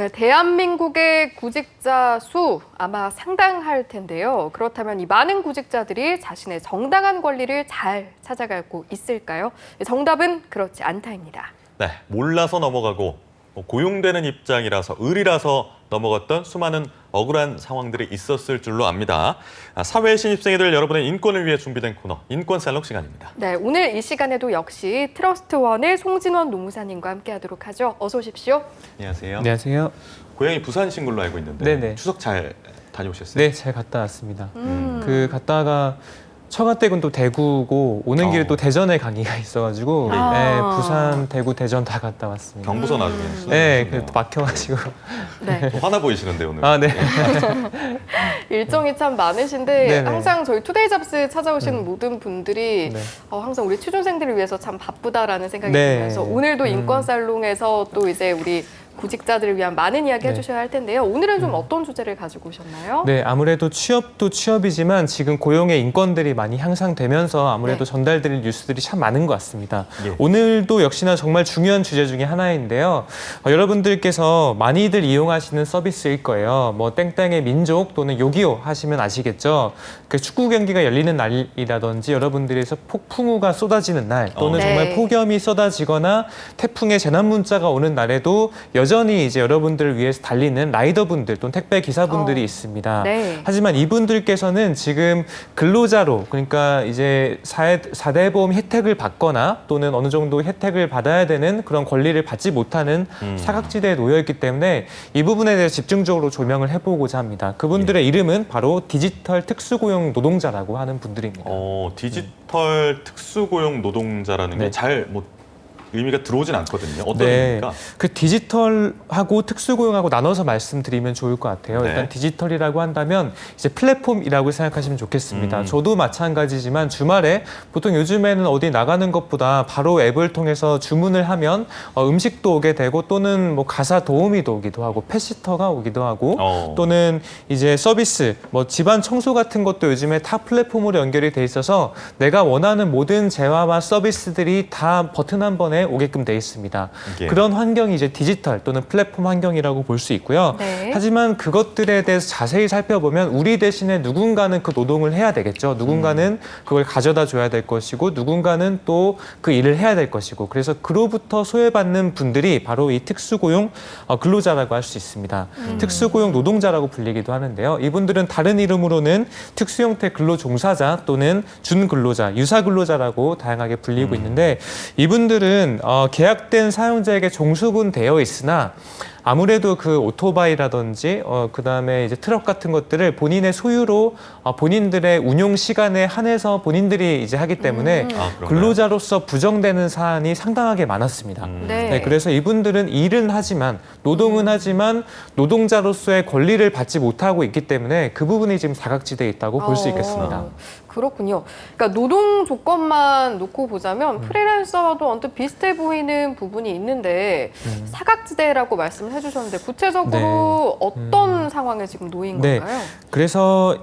네, 대한민국의 구직자 수 아마 상당할 텐데요. 그렇다면 이 많은 구직자들이 자신의 정당한 권리를 잘 찾아가고 있을까요? 정답은 그렇지 않다입니다. 네, 몰라서 넘어가고 고용되는 입장이라서 의리라서 넘어갔던 수많은 억울한 상황들이 있었을 줄로 압니다. 사회 신입생이 될 여러분의 인권을 위해 준비된 코너 인권살롱 시간입니다. 네, 오늘 이 시간에도 역시 트러스트원의 송진원 노무사님과 함께하도록 하죠. 어서 오십시오. 안녕하세요. 안녕하세요. 고향이 부산신 걸로 알고 있는데 네네. 추석 잘 다녀오셨어요? 네, 잘 갔다 왔습니다. 갔다가 처갓댁은 또 대구고 오는 길에 또 대전에 강의가 있어가지고 네, 부산, 대구, 대전 다 갔다 왔습니다. 경부선 나중에 네, 그래도 막혀가지고 네. 화나 보이시는데 오늘. 아, 네. 일정이 참 많으신데 네네. 항상 저희 투데이 잡스 찾아오시는 모든 분들이 네. 항상 우리 취준생들을 위해서 참 바쁘다라는 생각이 네. 들면서 오늘도 인권살롱에서 또 이제 우리 구직자들을 위한 많은 이야기 해주셔야 할 텐데요. 오늘은 좀 어떤 주제를 가지고 오셨나요? 네, 아무래도 취업도 취업이지만 지금 고용의 인권들이 많이 향상되면서 아무래도 네. 전달될 뉴스들이 참 많은 것 같습니다. 예. 오늘도 역시나 정말 중요한 주제 중에 하나인데요. 여러분들께서 많이들 이용하시는 서비스일 거예요. 뭐 땡땡의 민족 또는 요기요 하시면 아시겠죠. 그 축구 경기가 열리는 날이라든지 여러분들에서 폭풍우가 쏟아지는 날 또는 네. 정말 폭염이 쏟아지거나 태풍의 재난 문자가 오는 날에도 여전히 이제 여러분들을 위해서 달리는 라이더분들 또는 택배 기사분들이 있습니다. 네. 하지만 이분들께서는 지금 근로자로 그러니까 이제 4대 보험 혜택을 받거나 또는 어느 정도 혜택을 받아야 되는 그런 권리를 받지 못하는 사각지대에 놓여 있기 때문에 이 부분에 대해서 집중적으로 조명을 해보고자 합니다. 그분들의 이름은 바로 디지털 특수고용 노동자라고 하는 분들입니다. 디지털 특수고용 노동자라는 네. 게 잘 의미가 들어오진 않거든요. 어떤 네, 의미입니까? 그 디지털하고 특수고용하고 나눠서 말씀드리면 좋을 것 같아요. 네. 일단 디지털이라고 한다면 이제 플랫폼이라고 생각하시면 좋겠습니다. 저도 마찬가지지만 주말에 보통 요즘에는 어디 나가는 것보다 바로 앱을 통해서 주문을 하면 음식도 오게 되고 또는 뭐 가사 도우미도 오기도 하고 펫시터가 오기도 하고 또는 이제 서비스 뭐 집안 청소 같은 것도 요즘에 타 플랫폼으로 연결이 돼 있어서 내가 원하는 모든 재화와 서비스들이 다 버튼 한 번에 오게끔 돼 있습니다. 예. 그런 환경이 이제 디지털 또는 플랫폼 환경이라고 볼 수 있고요. 네. 하지만 그것들에 대해서 자세히 살펴보면 우리 대신에 누군가는 그 노동을 해야 되겠죠. 누군가는 그걸 가져다 줘야 될 것이고 누군가는 또 그 일을 해야 될 것이고 그래서 그로부터 소외받는 분들이 바로 이 특수고용 근로자라고 할 수 있습니다. 특수고용 노동자라고 불리기도 하는데요. 이분들은 다른 이름으로는 특수형태 근로종사자 또는 준근로자, 유사근로자라고 다양하게 불리고 있는데 이분들은 계약된 사용자에게 종수군 되어 있으나 아무래도 그 오토바이라든지 그다음에 이제 트럭 같은 것들을 본인의 소유로 본인들의 운용 시간에 한해서 본인들이 이제 하기 때문에 근로자로서 부정되는 사안이 상당하게 많았습니다. 네. 네, 그래서 이분들은 일은 하지만 노동은 하지만 노동자로서의 권리를 받지 못하고 있기 때문에 그 부분이 지금 사각지대에 있다고 볼 수 있겠습니다. 그렇군요. 그러니까 노동 조건만 놓고 보자면 프리랜서와도 언뜻 비슷해 보이는 부분이 있는데 사각지대라고 말씀을 해주셨는데 구체적으로 어떤 상황에 지금 놓인 네. 건가요? 그래서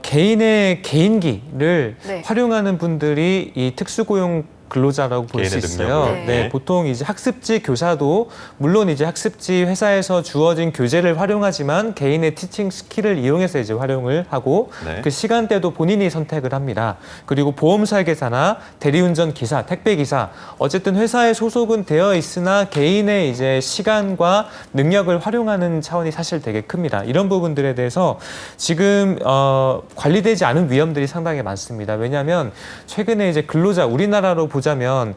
개인의 개인기를 네. 활용하는 분들이 이 특수고용 근로자라고 볼 수 개인의 있어요. 능력을. 네, 보통 이제 학습지 교사도 물론 이제 학습지 회사에서 주어진 교재를 활용하지만 개인의 티칭 스킬을 이용해서 이제 활용을 하고 네. 그 시간대도 본인이 선택을 합니다. 그리고 보험 설계사나 대리운전 기사, 택배 기사 어쨌든 회사에 소속은 되어 있으나 개인의 이제 시간과 능력을 활용하는 차원이 사실 되게 큽니다. 이런 부분들에 대해서 지금 관리되지 않은 위험들이 상당히 많습니다. 왜냐하면 최근에 이제 근로자 우리나라로 보자면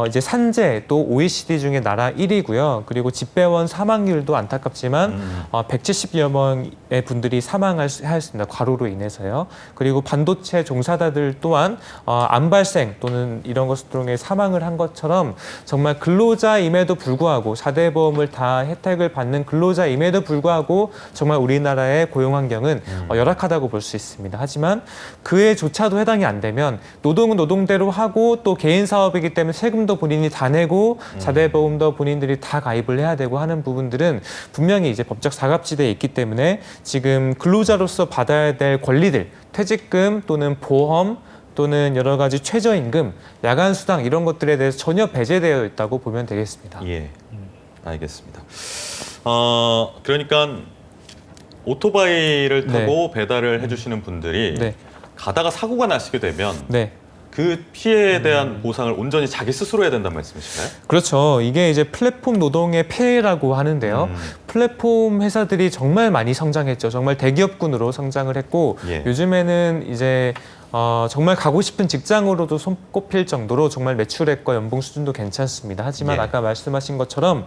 이제 산재 또 OECD 중에 나라 1위고요. 그리고 집배원 사망률도 안타깝지만 170여 명의 분들이 사망하였습니다. 과로로 인해서요. 그리고 반도체 종사자들 또한 암 발생 또는 이런 것을 통해 사망을 한 것처럼 정말 근로자임에도 불구하고 4대 보험을 다 혜택을 받는 근로자임에도 불구하고 정말 우리나라의 고용 환경은 열악하다고 볼 수 있습니다. 하지만 그에조차도 해당이 안 되면 노동은 노동대로 하고 또 개인 사업이기 때문에 세금도 본인이 다 내고 4대 보험도 본인들이 다 가입을 해야 되고 하는 부분들은 분명히 이제 법적 사각지대에 있기 때문에 지금 근로자로서 받아야 될 권리들, 퇴직금 또는 보험 또는 여러 가지 최저임금, 야간 수당 이런 것들에 대해서 전혀 배제되어 있다고 보면 되겠습니다. 예, 알겠습니다. 그러니까 오토바이를 네. 타고 배달을 해주시는 분들이 네. 가다가 사고가 나시게 되면 네. 그 피해에 대한 보상을 온전히 자기 스스로 해야 된다는 말씀이신가요? 그렇죠. 이게 이제 플랫폼 노동의 폐해라고 하는데요. 플랫폼 회사들이 정말 많이 성장했죠. 정말 대기업군으로 성장을 했고 예. 요즘에는 이제 정말 가고 싶은 직장으로도 손꼽힐 정도로 정말 매출액과 연봉 수준도 괜찮습니다. 하지만 예. 아까 말씀하신 것처럼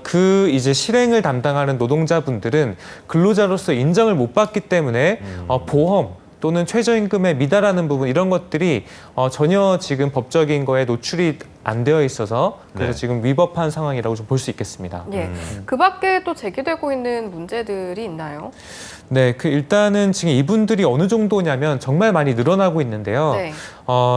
그 이제 실행을 담당하는 노동자분들은 근로자로서 인정을 못 받기 때문에 보험 또는 최저임금에 미달하는 부분 이런 것들이 전혀 지금 법적인 거에 노출이 안 되어 있어서 그래서 네. 지금 위법한 상황이라고 좀 볼 수 있겠습니다. 예. 그 밖에 또 제기되고 있는 문제들이 있나요? 네, 일단은 지금 이분들이 어느 정도냐면 정말 많이 늘어나고 있는데요. 네.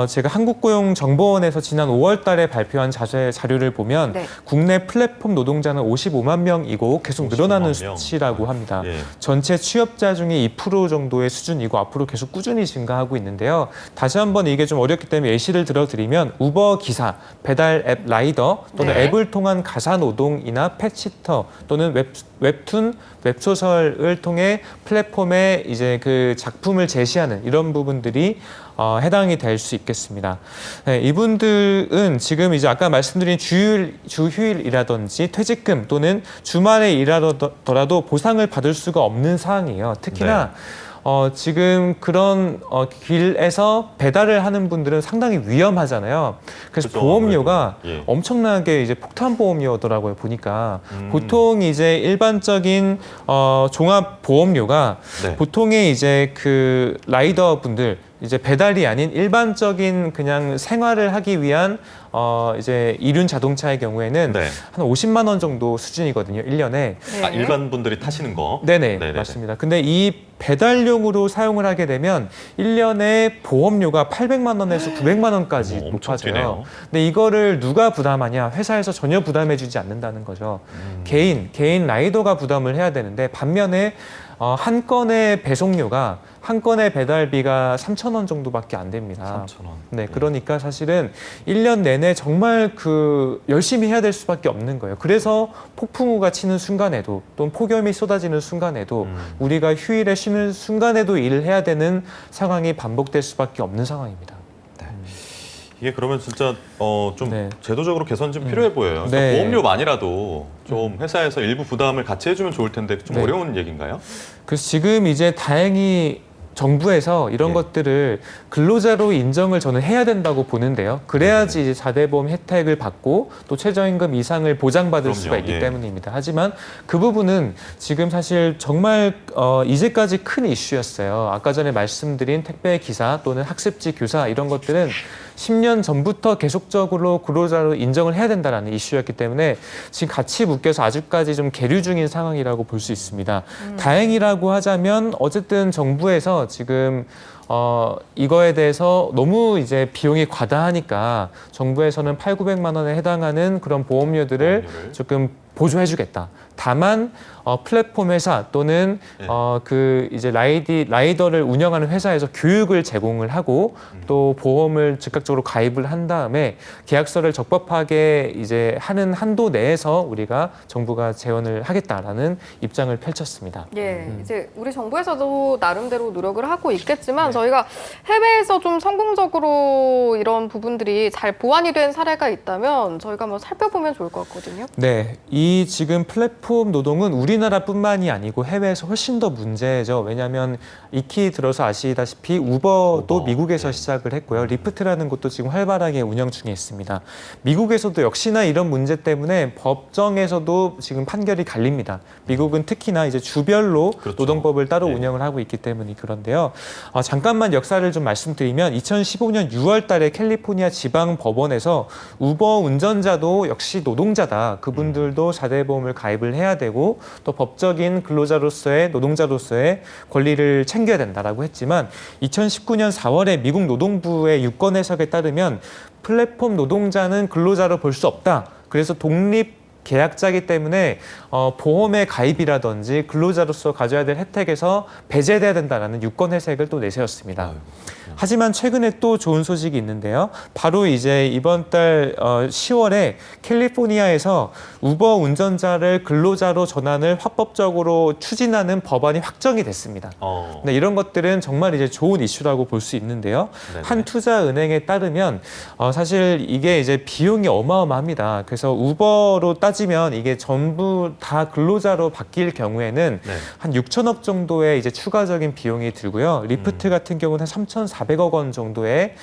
제가 한국고용정보원에서 지난 5월 달에 발표한 자료를 보면 네. 국내 플랫폼 노동자는 55만 명이고 계속 늘어나는 55만 명. 수치라고 합니다. 예. 전체 취업자 중에 2% 정도의 수준이고 앞으로 계속 꾸준히 증가하고 있는데요. 다시 한번 이게 좀 어렵기 때문에 예시를 들어드리면 우버 기사, 배달 앱 라이더 또는 네. 앱을 통한 가사 노동이나 펫시터 또는 웹툰, 웹소설을 통해 플랫폼에 이제 그 작품을 제시하는 이런 부분들이 해당이 될 수 있겠습니다. 네, 이분들은 지금 이제 아까 말씀드린 주휴일이라든지 퇴직금 또는 주말에 일하더라도 보상을 받을 수가 없는 상황이에요. 특히나 지금 그런 길에서 배달을 하는 분들은 상당히 위험하잖아요. 그래서 그렇죠, 보험료가 아무래도. 예. 엄청나게 이제 폭탄 보험료더라고요. 보니까 보통 이제 일반적인 종합 보험료가 네. 보통의 이제 그 라이더 분들 이제 배달이 아닌 일반적인 그냥 생활을 하기 위한 이제 이륜 자동차의 경우에는 네. 한 50만 원 정도 수준이거든요. 1년에. 네. 일반 분들이 타시는 거. 네네, 네네네. 맞습니다. 근데 이 배달용으로 사용을 하게 되면 1년에 보험료가 800만 원에서 900만 원까지 어머, 엄청 뛰네요. 높아져요. 근데 이거를 누가 부담하냐? 회사에서 전혀 부담해주지 않는다는 거죠. 개인 라이더가 부담을 해야 되는데 반면에 한 건의 배송료가 한 건의 배달비가 3,000원 정도밖에 안 됩니다. 3,000원. 네, 그러니까 사실은 1년 내내 정말 열심히 해야 될 수밖에 없는 거예요. 그래서 폭풍우가 치는 순간에도 또는 폭염이 쏟아지는 순간에도 우리가 휴일에 쉬는 순간에도 일을 해야 되는 상황이 반복될 수밖에 없는 상황입니다. 이게 그러면 진짜 좀 네. 제도적으로 개선 좀 필요해 보여요. 그러니까 네. 보험료만이라도 좀 회사에서 일부 부담을 같이 해주면 좋을 텐데 좀 네. 어려운 얘기인가요? 그래서 지금 이제 다행히 정부에서 이런 예. 것들을 근로자로 인정을 저는 해야 된다고 보는데요. 그래야지 이제 4대 보험 혜택을 받고 또 최저임금 이상을 보장받을 그럼요. 수가 있기 예. 때문입니다. 하지만 그 부분은 지금 사실 정말 이제까지 큰 이슈였어요. 아까 전에 말씀드린 택배 기사 또는 학습지 교사 이런 것들은 10년 전부터 계속적으로 근로자로 인정을 해야 된다는 이슈였기 때문에 지금 같이 묶여서 아직까지 좀 계류 중인 상황이라고 볼 수 있습니다. 다행이라고 하자면 어쨌든 정부에서 지금 이거에 대해서 너무 이제 비용이 과다하니까 정부에서는 800~900만 원에 해당하는 그런 보험료들을 조금 보조해주겠다. 다만 플랫폼 회사 또는 네. 그 이제 라이더를 운영하는 회사에서 교육을 제공을 하고 또 보험을 즉각적으로 가입을 한 다음에 계약서를 적법하게 이제 하는 한도 내에서 우리가 정부가 재원을 하겠다라는 입장을 펼쳤습니다. 예, 이제 우리 정부에서도 나름대로 노력을 하고 있겠지만 저희가 해외에서 좀 성공적으로 이런 부분들이 잘 보완이 된 사례가 있다면 저희가 한번 살펴보면 좋을 것 같거든요. 네, 이 지금 플랫폼 노동은 우리나라뿐만이 아니고 해외에서 훨씬 더 문제죠. 왜냐하면 익히 들어서 아시다시피 우버도 우버. 미국에서 네. 시작을 했고요. 리프트라는 곳도 지금 활발하게 운영 중에 있습니다. 미국에서도 역시나 이런 문제 때문에 법정에서도 지금 판결이 갈립니다. 미국은 특히나 이제 주별로 그렇죠. 노동법을 따로 네. 운영을 하고 있기 때문이 그런데요. 잠깐만 역사를 좀 말씀드리면 2015년 6월 달에 캘리포니아 지방 법원에서 우버 운전자도 역시 노동자다. 그분들도 4대 보험을 가입을 해야 되고 또 법적인 근로자로서의 노동자로서의 권리를 챙겨야 된다라고 했지만 2019년 4월에 미국 노동부의 유권 해석에 따르면 플랫폼 노동자는 근로자로 볼 수 없다. 그래서 독립 계약자이기 때문에 보험의 가입이라든지 근로자로서 가져야 될 혜택에서 배제돼야 된다는 유권 회색을 또 내세웠습니다. 하지만 최근에 또 좋은 소식이 있는데요. 바로 이제 이번 달 10월에 캘리포니아에서 우버 운전자를 근로자로 전환을 합법적으로 추진하는 법안이 확정이 됐습니다. 네, 이런 것들은 정말 이제 좋은 이슈라고 볼 수 있는데요. 네네. 한 투자은행에 따르면 사실 이게 이제 비용이 어마어마합니다. 그래서 우버로 따지면 이게 전부 다 근로자로 바뀔 경우에는 네. 한 6천억 정도의 이제 추가적인 비용이 들고요. 리프트 같은 경우는 3,400억 원 정도의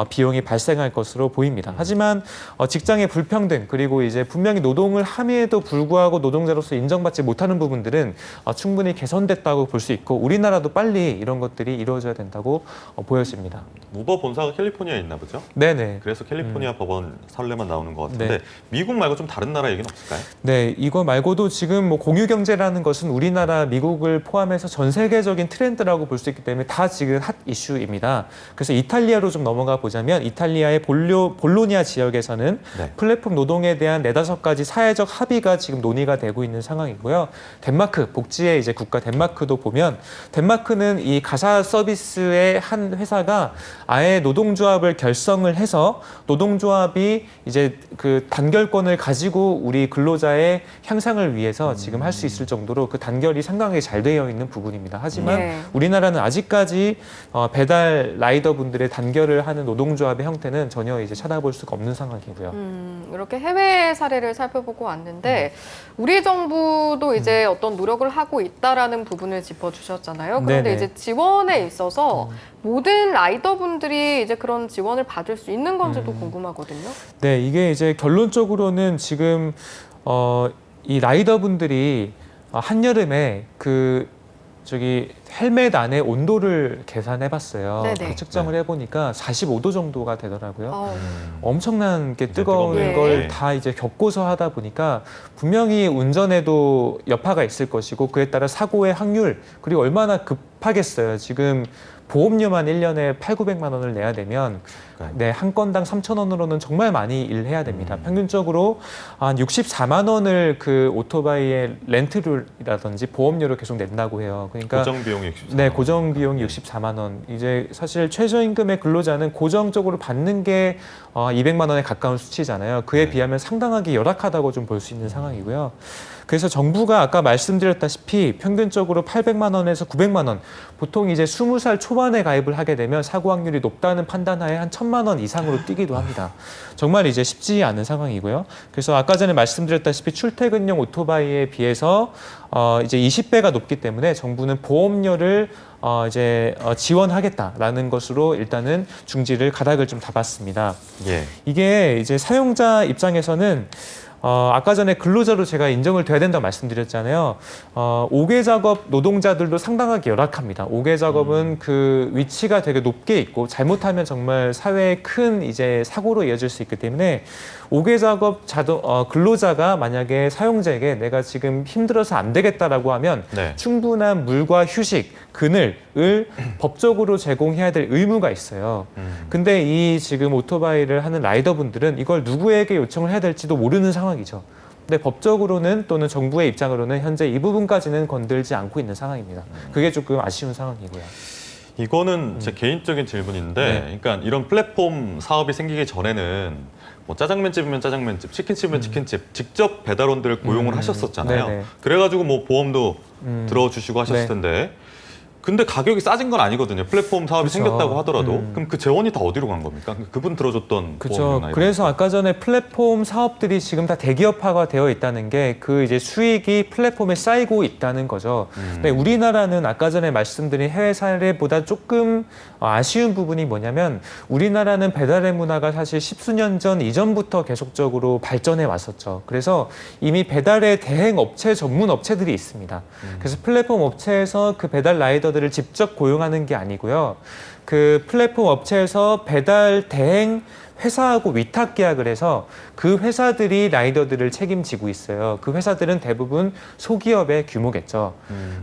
비용이 발생할 것으로 보입니다. 하지만 직장의 불평등 그리고 이제 분명히 노동을 함에도 불구하고 노동자로서 인정받지 못하는 부분들은 충분히 개선됐다고 볼 수 있고 우리나라도 빨리 이런 것들이 이루어져야 된다고 보여집니다. 우버 본사가 캘리포니아에 있나 보죠? 네네. 그래서 캘리포니아 법원 선례만 나오는 것 같은데 네. 미국 말고 좀 다른 나라 얘기는 없을까요? 네, 이거 말고도 지금 뭐 공유 경제라는 것은 우리나라, 미국을 포함해서 전 세계적인 트렌드라고 볼 수 있기 때문에 다 지금 핫 이슈입니다. 그래서 이탈리아로 좀 넘어가 보자면 이탈리아의 볼로냐 지역에서는 네. 플랫폼 노동에 대한 4-5가지 사회적 합의가 지금 논의가 되고 있는 상황이고요. 덴마크, 복지의 이제 국가 덴마크도 보면 덴마크는 이 가사 서비스의 한 회사가 아예 노동조합을 결성을 해서 노동조합이 이제 그 단결권을 가지고 우리 근로자의 향상을 위해서 지금 할 수 있을 정도로 그 단결이 상당히 잘 되어 있는 부분입니다. 하지만 네. 우리나라는 아직까지 배달 라이더 분들의 단결을 하는 노동조합의 형태는 전혀 이제 찾아볼 수가 없는 상황이고요. 이렇게 해외 사례를 살펴보고 왔는데 우리 정부도 이제 어떤 노력을 하고 있다라는 부분을 짚어주셨잖아요. 그런데 네네. 이제 지원에 있어서 모든 라이더분들이 이제 그런 지원을 받을 수 있는 건지도 궁금하거든요. 네, 이게 이제 결론적으로는 지금 이 라이더분들이 한여름에 저기 헬멧 안에 온도를 계산해봤어요. 네네. 그 측정을 해보니까 45도 정도가 되더라고요. 음. 엄청난 게 뜨거운 뜨겁네요. 걸 네. 다 이제 겪고서 하다 보니까 분명히 운전에도 여파가 있을 것이고 그에 따라 사고의 확률 그리고 얼마나 급하겠어요. 지금 보험료만 1년에 8,900만 원을 내야 되면 네, 한 건당 3,000원으로는 정말 많이 일해야 됩니다. 평균적으로 한 64만 원을 그 오토바이의 렌트료라든지 보험료를 계속 낸다고 해요. 그러니까 고정 비용이 64만 네, 원. 고정 비용이 64만 원. 이제 사실 최저임금의 근로자는 고정적으로 받는 게 200만 원에 가까운 수치잖아요. 그에 네. 비하면 상당하게 열악하다고 좀 볼 수 있는 상황이고요. 그래서 정부가 아까 말씀드렸다시피 평균적으로 800만 원에서 900만 원, 보통 이제 20살 초반에 가입을 하게 되면 사고 확률이 높다는 판단하에 한 1,000만 원 이상으로 뛰기도 합니다. 정말 이제 쉽지 않은 상황이고요. 그래서 아까 전에 말씀드렸다시피 출퇴근용 오토바이에 비해서 이제 20배가 높기 때문에 정부는 보험료를 지원하겠다라는 것으로 일단은 중지를 가닥을 좀 잡았습니다. 예. 이게 이제 사용자 입장에서는 아까 전에 근로자로 제가 인정을 돼야 된다고 말씀드렸잖아요. 5개 작업 노동자들도 상당하게 열악합니다. 5개 작업은 그 위치가 되게 높게 있고 잘못하면 정말 사회에 큰 이제 사고로 이어질 수 있기 때문에 5개 작업 근로자가 만약에 사용자에게 내가 지금 힘들어서 안 되겠다라고 하면 네. 충분한 물과 휴식, 그늘을 법적으로 제공해야 될 의무가 있어요. 근데 이 지금 오토바이를 하는 라이더분들은 이걸 누구에게 요청을 해야 될지도 모르는 상황이죠. 근데 법적으로는 또는 정부의 입장으로는 현재 이 부분까지는 건들지 않고 있는 상황입니다. 그게 조금 아쉬운 상황이고요. 이거는 제 개인적인 질문인데, 네. 그러니까 이런 플랫폼 사업이 생기기 전에는 뭐 짜장면집이면 짜장면집, 치킨집이면 치킨집 직접 배달원들을 고용을 하셨었잖아요. 네네. 그래가지고 뭐 보험도 들어주시고 하셨을 네. 텐데, 근데 가격이 싸진 건 아니거든요. 플랫폼 사업이 그쵸. 생겼다고 하더라도. 그럼 그 재원이 다 어디로 간 겁니까? 그분 들어줬던 그렇죠. 보험료나 그래서 이런 아까 전에 플랫폼 사업들이 지금 다 대기업화가 되어 있다는 게 그 이제 수익이 플랫폼에 쌓이고 있다는 거죠. 근데 우리나라는 아까 전에 말씀드린 해외 사례보다 조금 아쉬운 부분이 뭐냐면 우리나라는 배달의 문화가 사실 십수년 전 이전부터 계속적으로 발전해 왔었죠. 그래서 이미 배달의 대행 업체 전문 업체들이 있습니다. 그래서 플랫폼 업체에서 그 배달 라이더들을 직접 고용하는 게 아니고요. 그 플랫폼 업체에서 배달 대행 회사하고 위탁 계약을 해서 그 회사들이 라이더들을 책임지고 있어요. 그 회사들은 대부분 소기업의 규모겠죠.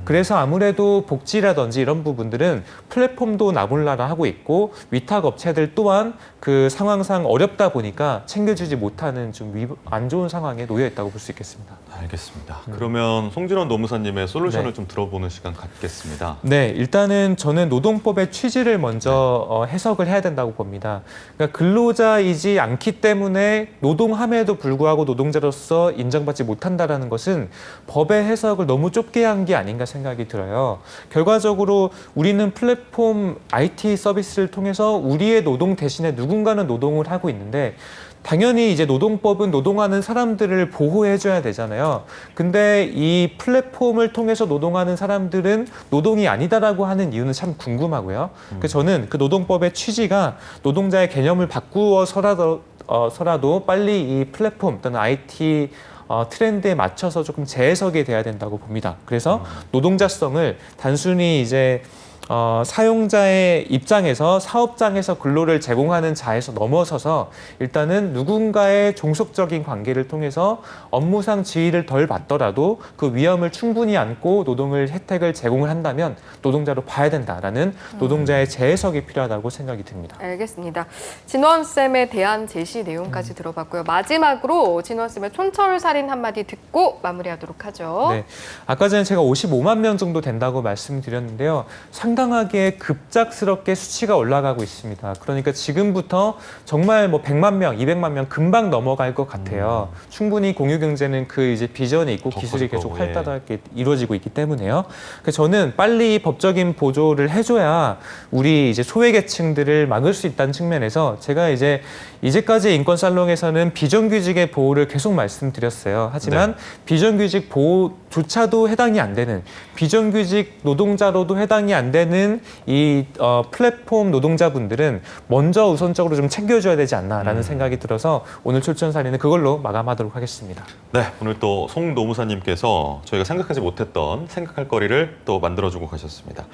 그래서 아무래도 복지라든지 이런 부분들은 플랫폼도 나몰라라 하고 있고 위탁 업체들 또한 그 상황상 어렵다 보니까 챙겨주지 못하는 좀 안 좋은 상황에 놓여 있다고 볼 수 있겠습니다. 알겠습니다. 그러면 송진원 노무사님의 솔루션을 네. 좀 들어보는 시간 갖겠습니다. 네, 일단은 저는 노동법의 취지를 먼저 해석을 해야 된다고 봅니다. 그러니까 근로자이지 않기 때문에 노동함에도 불구하고 노동자로서 인정받지 못한다라는 것은 법의 해석을 너무 좁게 한 게 아닌가 생각이 들어요. 결과적으로 우리는 플랫폼 IT 서비스를 통해서 우리의 노동 대신에 누군가는 노동을 하고 있는데 당연히 이제 노동법은 노동하는 사람들을 보호해줘야 되잖아요. 근데 이 플랫폼을 통해서 노동하는 사람들은 노동이 아니다라고 하는 이유는 참 궁금하고요. 그래서 저는 그 노동법의 취지가 노동자의 개념을 바꾸어서라도 빨리 이 플랫폼 또는 IT 트렌드에 맞춰서 조금 재해석이 돼야 된다고 봅니다. 그래서 노동자성을 단순히 이제 사용자의 입장에서 사업장에서 근로를 제공하는 자에서 넘어서서 일단은 누군가의 종속적인 관계를 통해서 업무상 지위를 덜 받더라도 그 위험을 충분히 안고 노동을 혜택을 제공을 한다면 노동자로 봐야 된다라는 노동자의 재해석이 필요하다고 생각이 듭니다. 알겠습니다. 진원쌤에 대한 제시 내용까지 들어봤고요. 마지막으로 진원쌤의 촌철살인 한마디 듣고 마무리하도록 하죠. 네, 아까 전에 제가 55만 명 정도 된다고 말씀드렸는데요. 상당하게 급작스럽게 수치가 올라가고 있습니다. 그러니까 지금부터 정말 뭐 100만 명, 200만 명 금방 넘어갈 것 같아요. 충분히 공유 경제는 그 이제 비전이 있고 더 기술이 커질 계속 거고, 예. 활달하게 이루어지고 있기 때문에요. 그래서 저는 빨리 법적인 보조를 해줘야 우리 이제 소외계층들을 막을 수 있다는 측면에서 제가 이제까지 인권 살롱에서는 비정규직의 보호를 계속 말씀드렸어요. 하지만 비정규직 보호조차도 해당이 안 되는 비정규직 노동자로도 해당이 안 되는 이 플랫폼 노동자분들은 먼저 우선적으로 좀 챙겨줘야 되지 않나라는 생각이 들어서 오늘 촌철살인은 그걸로 마감하도록 하겠습니다. 네, 오늘 또 송 노무사님께서 저희가 생각하지 못했던 생각할 거리를 또 만들어주고 가셨습니다.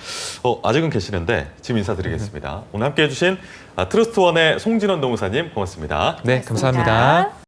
아직은 계시는데 지금 인사드리겠습니다. 오늘 함께해 주신 트러스트원의 송진원 노무사님 고맙습니다. 네, 감사합니다.